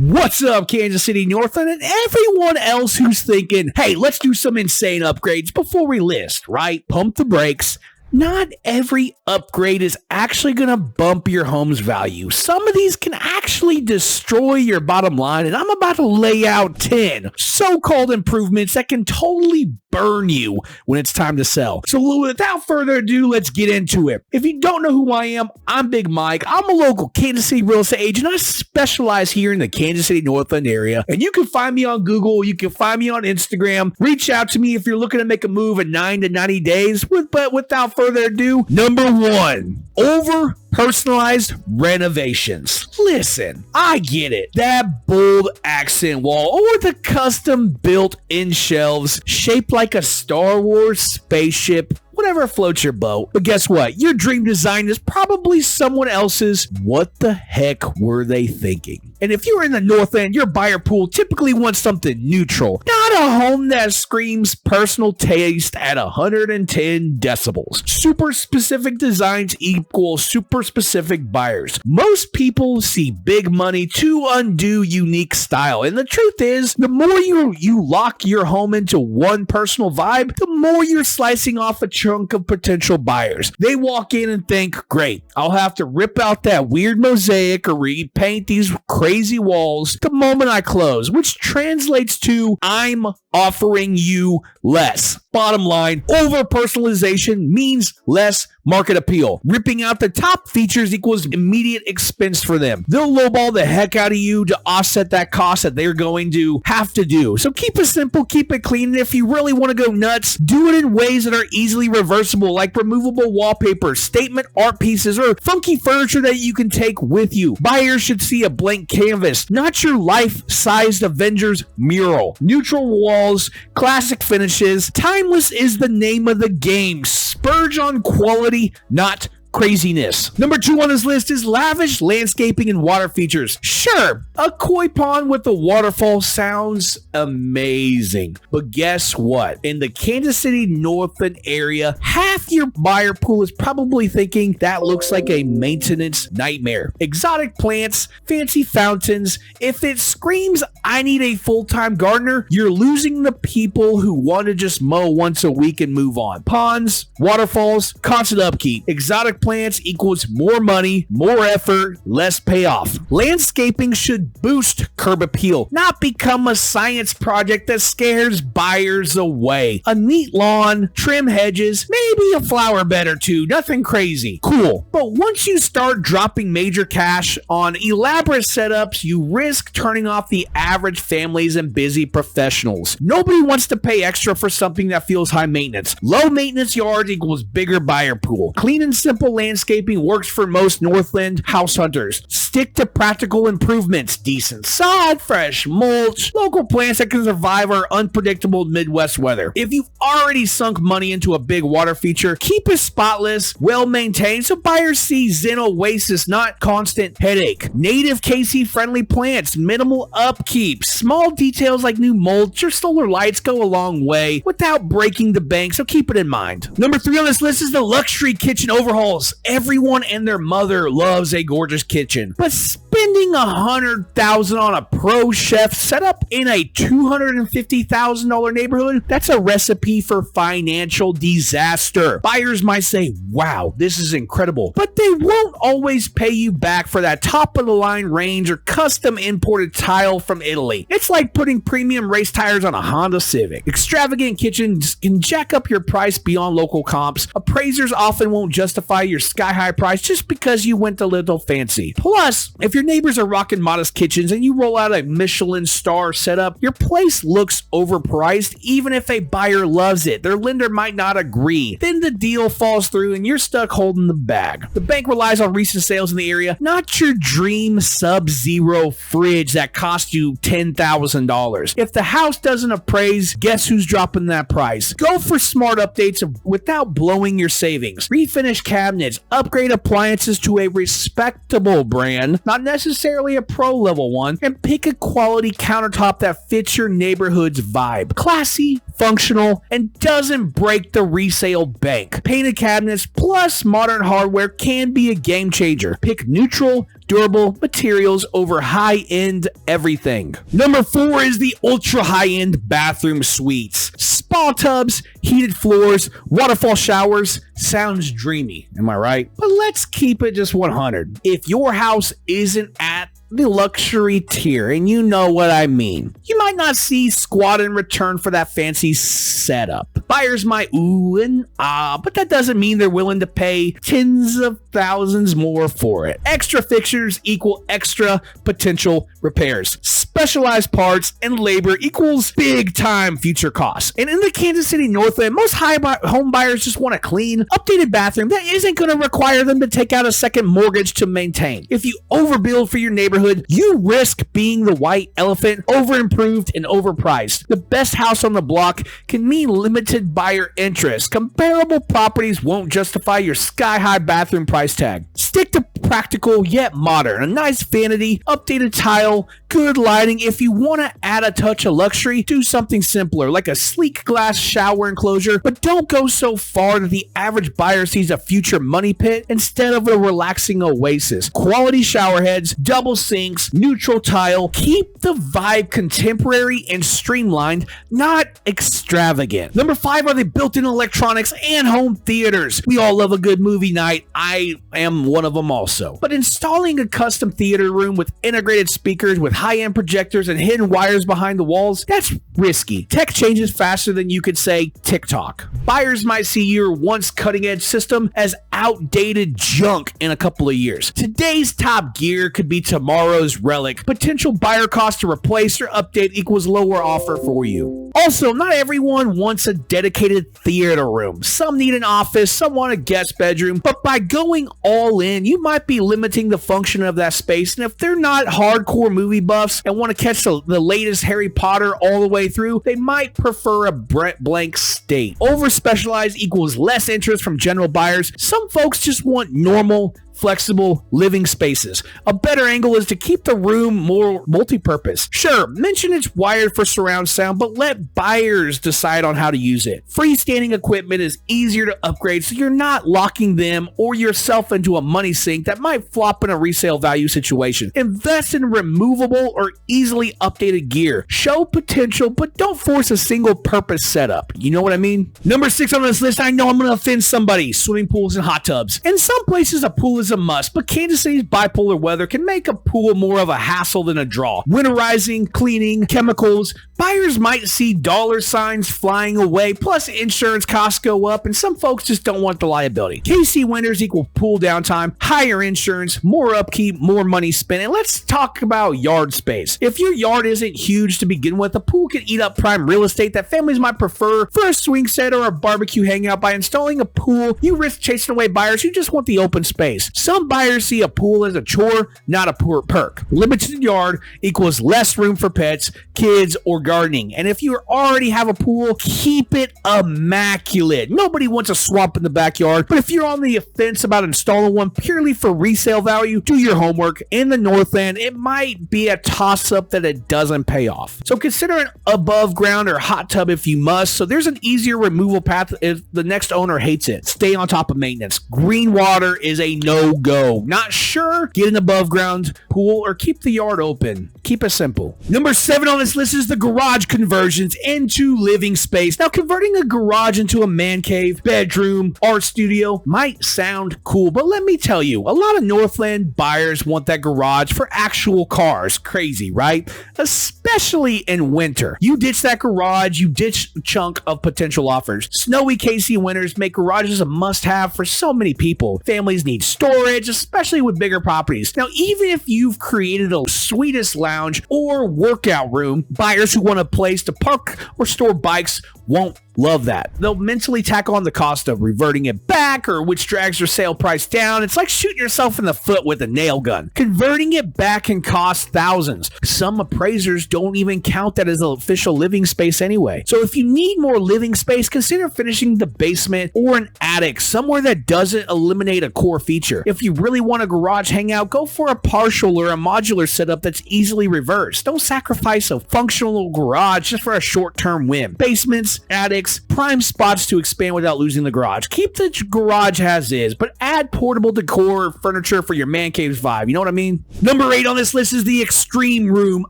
What's up, Kansas City, Northland, and everyone else who's thinking, hey, let's do some insane upgrades before we list, right? Pump the brakes. Not every upgrade is actually going to bump your home's value. Some of these can actually destroy your bottom line, and I'm about to lay out 10 so-called improvements that can totally burn you when it's time to sell. So without further ado, let's get into it. If you don't know who I am, I'm Big Mike. I'm a local Kansas City real estate agent. I specialize here in the Kansas City Northland area, and you can find me on Google. You can find me on Instagram. Reach out to me if you're looking to make a move in 9 to 90 days. But without further ado, number 1, over personalized renovations. Listen, I get it. That bold accent wall or the custom built-in shelves shaped like a Star Wars spaceship, whatever floats your boat. But guess what? Your dream design is probably someone else's. What the heck were they thinking? And if you're in the Northland, your buyer pool typically wants something neutral, not a home that screams personal taste at 110 decibels. Super specific designs equal super specific buyers. Most people see big money to undo unique style. And the truth is, the more you lock your home into one personal vibe, the more you're slicing off a chunk of potential buyers. They walk in and think, great, I'll have to rip out that weird mosaic or repaint these crazy walls the moment I close, which translates to I'm offering you less. Bottom line, over personalization means less market appeal. Ripping out the top features equals immediate expense for them. They'll lowball the heck out of you to offset that cost that they're going to have to do. So keep it simple, keep it clean, and if you really want to go nuts, do it in ways that are easily reversible, like removable wallpaper, statement art pieces, or funky furniture that you can take with you. Buyers should see a blank canvas, not your life-sized Avengers mural. Neutral walls, classic finishes. Timeless is the name of the game. Spurge on quality, not craziness. Number 2 on this list is lavish landscaping and water features. Sure, a koi pond with a waterfall sounds amazing. But guess what? In the Kansas City Northland area, half your buyer pool is probably thinking that looks like a maintenance nightmare. Exotic plants, fancy fountains. If it screams, I need a full-time gardener, you're losing the people who want to just mow once a week and move on. Ponds, waterfalls, constant upkeep. Exotic plants equals more money, more effort, less payoff. Landscaping should boost curb appeal, not become a science project that scares buyers away. A neat lawn, trim hedges, maybe a flower bed or two, nothing crazy. Cool. But once you start dropping major cash on elaborate setups, you risk turning off the average families and busy professionals. Nobody wants to pay extra for something that feels high maintenance. Low maintenance yards equals bigger buyer pool. Clean and simple landscaping works for most Northland house hunters. Stick to practical improvements, decent sod, fresh mulch, local plants that can survive our unpredictable Midwest weather. If you've already sunk money into a big water feature, keep it spotless, well maintained, so buyers see Zen oasis, not constant headache. Native KC friendly plants, minimal upkeep, small details like new mulch or solar lights go a long way without breaking the bank, so keep it in mind. Number 3 on this list is the luxury kitchen overhauls. Everyone and their mother loves a gorgeous kitchen, but spending $100,000 on a pro chef setup in a $250,000 neighborhood, that's a recipe for financial disaster. Buyers might say, wow, this is incredible, but they won't always pay you back for that top of the line range or custom imported tile from Italy. It's like putting premium race tires on a Honda Civic. Extravagant kitchens can jack up your price beyond local comps. Appraisers often won't justify your sky-high price just because you went a little fancy. Plus, if your neighbors are rocking modest kitchens and you roll out a Michelin star setup, your place looks overpriced even if a buyer loves it. Their lender might not agree. Then the deal falls through and you're stuck holding the bag. The bank relies on recent sales in the area, not your dream sub-zero fridge that cost you $10,000. If the house doesn't appraise, guess who's dropping that price? Go for smart updates without blowing your savings. Refinish cabinets, upgrade appliances to a respectable brand, not necessarily a pro level one, and pick a quality countertop that fits your neighborhood's vibe. Classy, functional, and doesn't break the resale bank. Painted cabinets plus modern hardware can be a game changer. Pick neutral, durable materials over high-end everything. Number 4 is the ultra high-end bathroom suites. Spa tubs, heated floors, waterfall showers. Sounds dreamy, am I right? But let's keep it just 100. If your house isn't at the luxury tier, and you know what I mean, you might not see squat in return for that fancy setup. Buyers might ooh and ah, but that doesn't mean they're willing to pay tens of thousands more for it. Extra fixtures equal extra potential repairs. Specialized parts and labor equals big time future costs. And in the Kansas City Northland, most home buyers just want a clean, updated bathroom that isn't going to require them to take out a second mortgage to maintain. If you overbuild for your neighborhood, you risk being the white elephant, overimproved and overpriced. The best house on the block can mean limited buyer interest. Comparable properties won't justify your sky-high bathroom price tag. Stick to practical yet modern. A nice vanity, updated tile, good lighting. If you want to add a touch of luxury, do something simpler, like a sleek glass shower enclosure, but don't go so far that the average buyer sees a future money pit instead of a relaxing oasis. Quality shower heads, double sinks, neutral tile. Keep the vibe contemporary and streamlined, not extravagant. Number 5 are the built-in electronics and home theaters. We all love a good movie night. I am one of them also. But installing a custom theater room with integrated speakers with high-end projectors and hidden wires behind the walls, that's risky. Tech changes faster than you could say TikTok. Buyers might see your once cutting-edge system as outdated junk in a couple of years. Today's top gear could be tomorrow's relic. Potential buyer cost to replace or update equals lower offer for you. Also, not everyone wants a dedicated theater room. Some need an office, some want a guest bedroom, but by going all in, you might be limiting the function of that space. And if they're not hardcore movie buffs and want to catch the latest Harry Potter all the way through, they might prefer a blank slate. Over specialized equals less interest from general buyers. Some folks just want normal, flexible living spaces. A better angle is to keep the room more multi-purpose. Sure, mention it's wired for surround sound, but let buyers decide on how to use it. Freestanding equipment is easier to upgrade, so you're not locking them or yourself into a money sink that might flop in a resale value situation. Invest in removable or easily updated gear. Show potential, but don't force a single purpose setup. You know what I mean? Number 6 on this list, I know I'm going to offend somebody. Swimming pools and hot tubs. In some places, a pool is a must, but Kansas City's bipolar weather can make a pool more of a hassle than a draw. Winterizing, cleaning, chemicals. Buyers might see dollar signs flying away, plus insurance costs go up, and some folks just don't want the liability. KC winters equal pool downtime, higher insurance, more upkeep, more money spent. And let's talk about yard space. If your yard isn't huge to begin with, a pool can eat up prime real estate that families might prefer for a swing set or a barbecue hangout. By installing a pool, you risk chasing away buyers who just want the open space. Some buyers see a pool as a chore, not a poor perk. Limited yard equals less room for pets, kids, or gardening. And if you already have a pool, keep it immaculate. Nobody wants a swamp in the backyard, but if you're on the fence about installing one purely for resale value, do your homework. In the Northland, it might be a toss-up that it doesn't pay off. So consider an above ground or hot tub if you must. So there's an easier removal path if the next owner hates it. Stay on top of maintenance. Green water is a no-go. Not sure? Get an above ground pool or keep the yard open. Keep it simple. Number 7 on this list is the garage conversions into living space. Now, converting a garage into a man cave, bedroom, art studio might sound cool, but let me tell you, a lot of Northland buyers want that garage for actual cars. Crazy, right? Especially in winter. You ditch that garage, you ditch a chunk of potential offers. Snowy KC winters make garages a must-have for so many people. Families need storage, especially with bigger properties. Now, even if you've created a sweetest lounge or workout room, buyers who want a place to park or store bikes won't Love that. They'll mentally tack on the cost of reverting it back or which drags your sale price down. It's like shooting yourself in the foot with a nail gun. Converting it back can cost thousands. Some appraisers don't even count that as an official living space anyway. So if you need more living space, consider finishing the basement or an attic, somewhere that doesn't eliminate a core feature. If you really want a garage hangout, go for a partial or a modular setup that's easily reversed. Don't sacrifice a functional garage just for a short-term win. Basements, attics, prime spots to expand without losing the garage. Keep the garage as is, but add portable decor or furniture for your man cave's vibe. You know what I mean? Number 8 on this list is the extreme room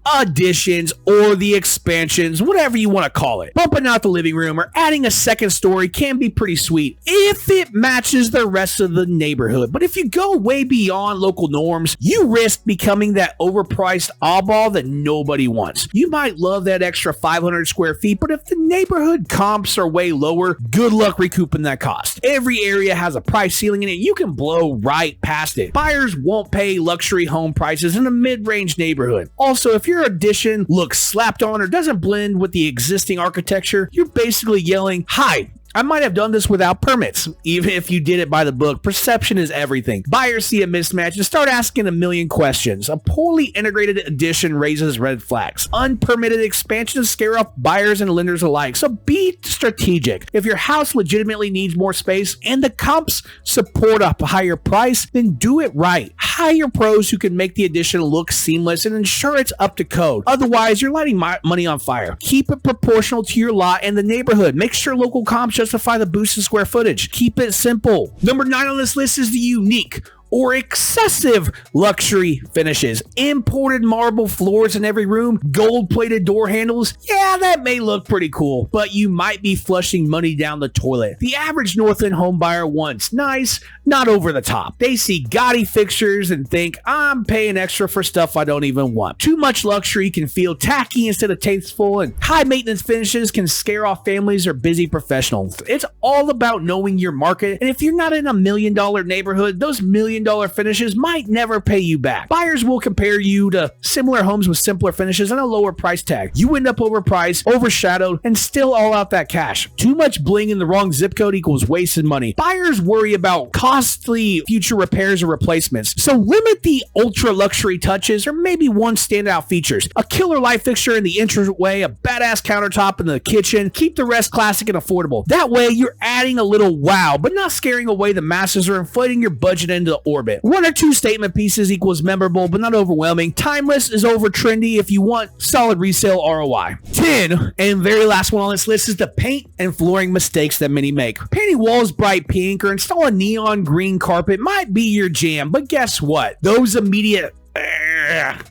additions or the expansions, whatever you want to call it. Bumping out the living room or adding a second story can be pretty sweet if it matches the rest of the neighborhood. But if you go way beyond local norms, you risk becoming that overpriced oddball that nobody wants. You might love that extra 500 square feet, but if the neighborhood comps are way lower, good luck recouping that cost. Every area has a price ceiling in it. You can blow right past it. Buyers won't pay luxury home prices in a mid-range neighborhood. Also, if your addition looks slapped on or doesn't blend with the existing architecture, you're basically yelling, "Hi, I might have done this without permits." Even if you did it by the book, perception is everything. Buyers see a mismatch and start asking a million questions. A poorly integrated addition raises red flags. Unpermitted expansions scare off buyers and lenders alike, so be strategic. If your house legitimately needs more space and the comps support a higher price, then do it right. Hire pros who can make the addition look seamless and ensure it's up to code. Otherwise, you're lighting money on fire. Keep it proportional to your lot and the neighborhood. Make sure local comps justify the boost in square footage. Keep it simple. Number 9 on this list is the unique or excessive luxury finishes. Imported marble floors in every room, gold-plated door handles. Yeah, that may look pretty cool, but you might be flushing money down the toilet. The average Northland home buyer wants nice, not over the top. They see gaudy fixtures and think, I'm paying extra for stuff I don't even want. Too much luxury can feel tacky instead of tasteful, and high-maintenance finishes can scare off families or busy professionals. It's all about knowing your market, and if you're not in a $1 million neighborhood, those $1 million finishes might never pay you back. Buyers will compare you to similar homes with simpler finishes and a lower price tag. You end up overpriced, overshadowed, and still all out that cash. Too much bling in the wrong zip code equals wasted money. Buyers worry about costly future repairs or replacements, so limit the ultra luxury touches or maybe one standout features. A killer light fixture in the entryway, a badass countertop in the kitchen. Keep the rest classic and affordable. That way you're adding a little wow, but not scaring away the masses or inflating your budget into the orbit. 1 or 2 statement pieces equals memorable, but not overwhelming. Timeless is over trendy if you want solid resale ROI. 10, and very last one on this list, is the paint and flooring mistakes that many make. Painting walls bright pink or install a neon green carpet might be your jam, but guess what? Those immediate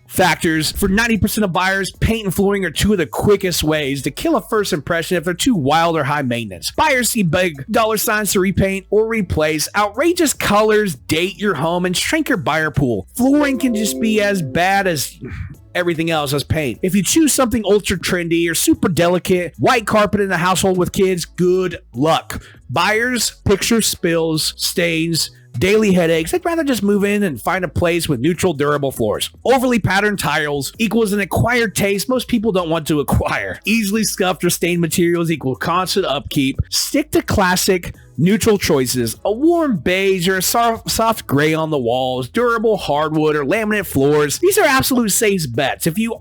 factors for 90% of buyers, paint and flooring are 2 of the quickest ways to kill a first impression if they're too wild or high maintenance. Buyers see big dollar signs to repaint or replace. Outrageous colors date your home and shrink your buyer pool. Flooring can just be as bad as everything else as paint. If you choose something ultra trendy or super delicate, white carpet in a household with kids, good luck. Buyers picture spills, stains, daily headaches. They'd rather just move in and find a place with neutral, durable floors. Overly patterned tiles equals an acquired taste most people don't want to acquire. Easily scuffed or stained materials equal constant upkeep. Stick to classic, neutral choices. A warm beige or a soft gray on the walls, durable hardwood or laminate floors. These are absolute safe bets. If you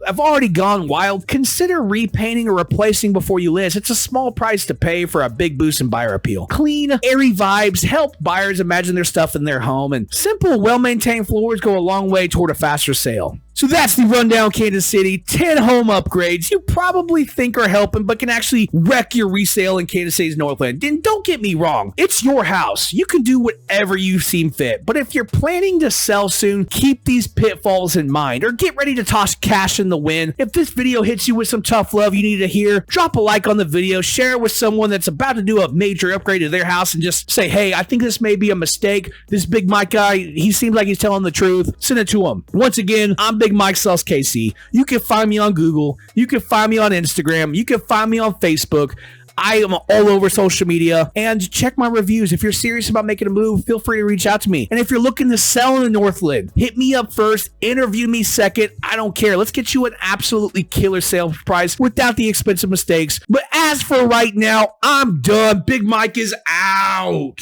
have already gone wild, consider repainting or replacing before you list. It's a small price to pay for a big boost in buyer appeal. Clean, airy vibes help buyers imagine their stuff in their home, and simple, well-maintained floors go a long way toward a faster sale. So that's the rundown, Kansas City. 10 home upgrades you probably think are helping, but can actually wreck your resale in Kansas City's Northland. And don't get me wrong, it's your house. You can do whatever you seem fit. But if you're planning to sell soon, keep these pitfalls in mind, or get ready to toss cash in the wind. If this video hits you with some tough love you need to hear, drop a like on the video, share it with someone that's about to do a major upgrade to their house, and just say, hey, I think this may be a mistake. This Big Mike guy, he seems like he's telling the truth. Send it to him. Once again, I'm Big Mike SellsCC. You can find me on Google. You can find me on Instagram. You can find me on Facebook. I am all over social media, and check my reviews. If you're serious about making a move, feel free to reach out to me. And if you're looking to sell in the Northland, hit me up first, interview me second. I don't care. Let's get you an absolutely killer sales price without the expensive mistakes. But as for right now, I'm done. Big Mike is out.